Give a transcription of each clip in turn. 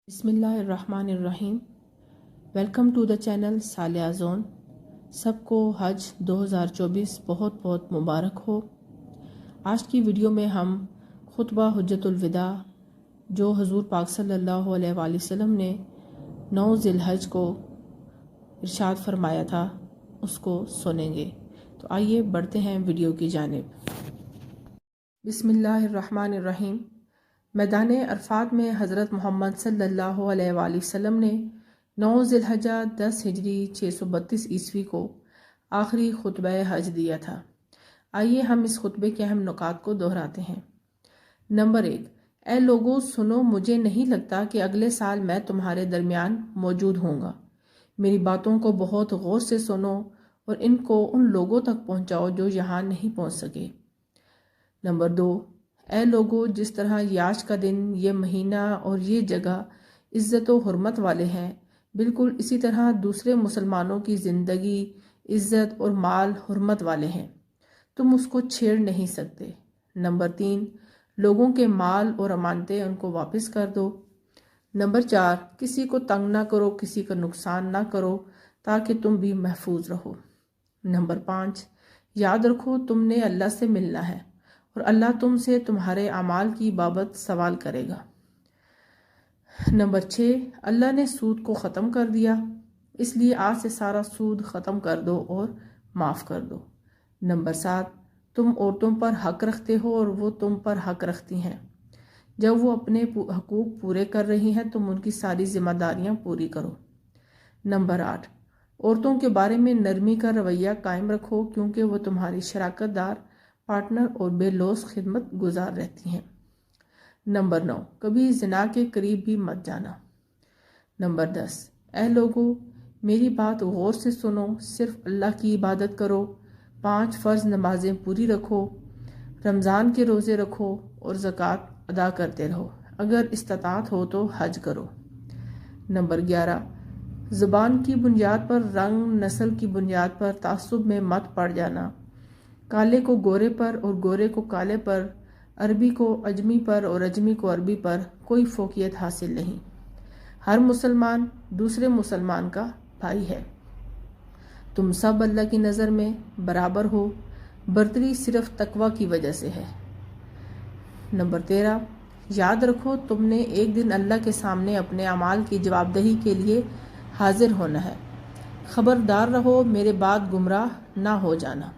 بسم اللہ الرحمن الرحیم۔ Welcome to the channel Saliha zone. سب کو حج 2024 بہت بہت مبارک ہو۔ آج کی ویڈیو میں ہم خطبہ حجۃ الوداع جو حضور پاک صلی اللہ علیہ وآلہ وسلم نے 9 ذی الحج کو ارشاد فرمایا تھا اس کو سنیں گے۔ تو آئیے بڑھتے ہیں ویڈیو کی جانب۔ بسم اللہ الرحمن الرحیم۔ میدان عرفات میں حضرت محمد صلی اللہ علیہ وآلہ وسلم نے 9 ذی الحجہ 10 ہجری 632 عیسوی کو آخری خطبہ حج دیا تھا۔ آئیے ہم اس خطبے کے اہم نکات کو دہراتے ہیں۔ نمبر 1، اے لوگو سنو، مجھے نہیں لگتا کہ اگلے سال میں تمہارے درمیان موجود ہوں گا۔ میری باتوں کو بہت غور سے سنو اور ان کو ان لوگوں تک پہنچاؤ جو یہاں نہیں پہنچ سکے۔ نمبر 2، اے لوگو، جس طرح یاش کا دن، یہ مہینہ اور یہ جگہ عزت و حرمت والے ہیں، بالکل اسی طرح دوسرے مسلمانوں کی زندگی، عزت اور مال حرمت والے ہیں، تم اس کو چھیڑ نہیں سکتے۔ نمبر 3، لوگوں کے مال اور امانتیں ان کو واپس کر دو۔ نمبر 4، کسی کو تنگ نہ کرو، کسی کا نقصان نہ کرو تاکہ تم بھی محفوظ رہو۔ نمبر 5، یاد رکھو تم نے اللہ سے ملنا ہے اور اللہ تم سے تمہارے اعمال کی بابت سوال کرے گا۔ نمبر 6، اللہ نے سود کو ختم کر دیا، اس لیے آج سے سارا سود ختم کر دو اور معاف کر دو۔ نمبر 7، تم عورتوں پر حق رکھتے ہو اور وہ تم پر حق رکھتی ہیں۔ جب وہ اپنے حقوق پورے کر رہی ہیں تم ان کی ساری ذمہ داریاں پوری کرو۔ نمبر 8، عورتوں کے بارے میں نرمی کا رویہ قائم رکھو کیونکہ وہ تمہاری شراکت دار، پارٹنر اور بے لوث خدمت گزار رہتی ہیں۔ نمبر 9، کبھی زنا کے قریب بھی مت جانا۔ نمبر 10، اے لوگو میری بات غور سے سنو، صرف اللہ کی عبادت کرو، 5 فرض نمازیں پوری رکھو، رمضان کے روزے رکھو اور زکوٰۃ ادا کرتے رہو، اگر استطاعت ہو تو حج کرو۔ نمبر 11، زبان کی بنیاد پر، رنگ نسل کی بنیاد پر تعصب میں مت پڑ جانا۔ کالے کو گورے پر اور گورے کو کالے پر، عربی کو اجمی پر اور اجمی کو عربی پر کوئی فوقیت حاصل نہیں۔ ہر مسلمان دوسرے مسلمان کا بھائی ہے۔ تم سب اللہ کی نظر میں برابر ہو، برتری صرف تقوی کی وجہ سے ہے۔ نمبر 13، یاد رکھو تم نے ایک دن اللہ کے سامنے اپنے اعمال کی جواب دہی کے لیے حاضر ہونا ہے۔ خبردار رہو میرے بعد گمراہ نہ ہو جانا۔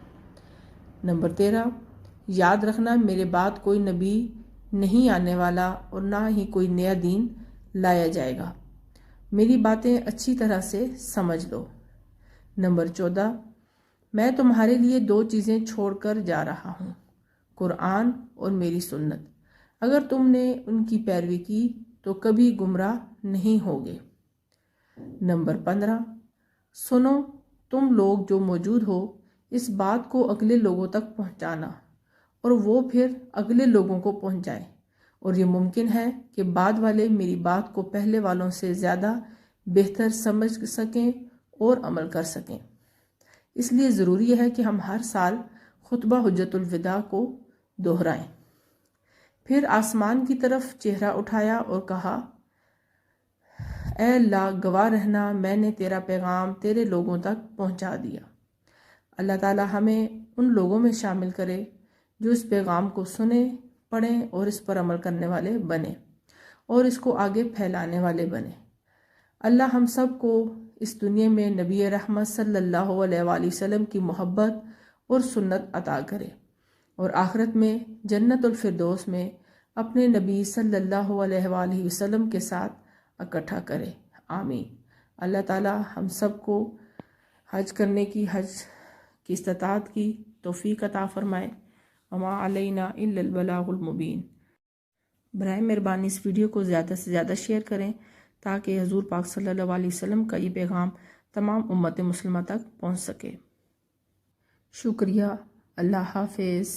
نمبر 13، یاد رکھنا میرے بعد کوئی نبی نہیں آنے والا اور نہ ہی کوئی نیا دین لایا جائے گا۔ میری باتیں اچھی طرح سے سمجھ لو۔ نمبر 14، میں تمہارے لیے 2 چیزیں چھوڑ کر جا رہا ہوں، قرآن اور میری سنت۔ اگر تم نے ان کی پیروی کی تو کبھی گمراہ نہیں ہوگے۔ نمبر 15، سنو تم لوگ جو موجود ہو، اس بات کو اگلے لوگوں تک پہنچانا اور وہ پھر اگلے لوگوں کو پہنچائیں، اور یہ ممکن ہے کہ بعد والے میری بات کو پہلے والوں سے زیادہ بہتر سمجھ سکیں اور عمل کر سکیں۔ اس لیے ضروری ہے کہ ہم ہر سال خطبہ حجۃ الوداع کو دہرائیں۔ پھر آسمان کی طرف چہرہ اٹھایا اور کہا، اے اللہ گواہ رہنا میں نے تیرا پیغام تیرے لوگوں تک پہنچا دیا۔ اللہ تعالی ہمیں ان لوگوں میں شامل کرے جو اس پیغام کو سنیں، پڑھیں اور اس پر عمل کرنے والے بنیں اور اس کو آگے پھیلانے والے بنیں۔ اللہ ہم سب کو اس دنیا میں نبی رحمت صلی اللہ علیہ وآلہ وسلم کی محبت اور سنت عطا کرے اور آخرت میں جنت الفردوس میں اپنے نبی صلی اللہ علیہ وآلہ وسلم کے ساتھ اکٹھا کرے، آمین۔ اللہ تعالی ہم سب کو حج کرنے کی استطاعت کی توفیق عطا فرمائے۔ وما علینا الا البلاغ المبین۔ برائے مہربانی اس ویڈیو کو زیادہ سے زیادہ شیئر کریں تاکہ حضور پاک صلی اللہ علیہ وسلم کا یہ پیغام تمام امت مسلمہ تک پہنچ سکے۔ شکریہ۔ اللہ حافظ۔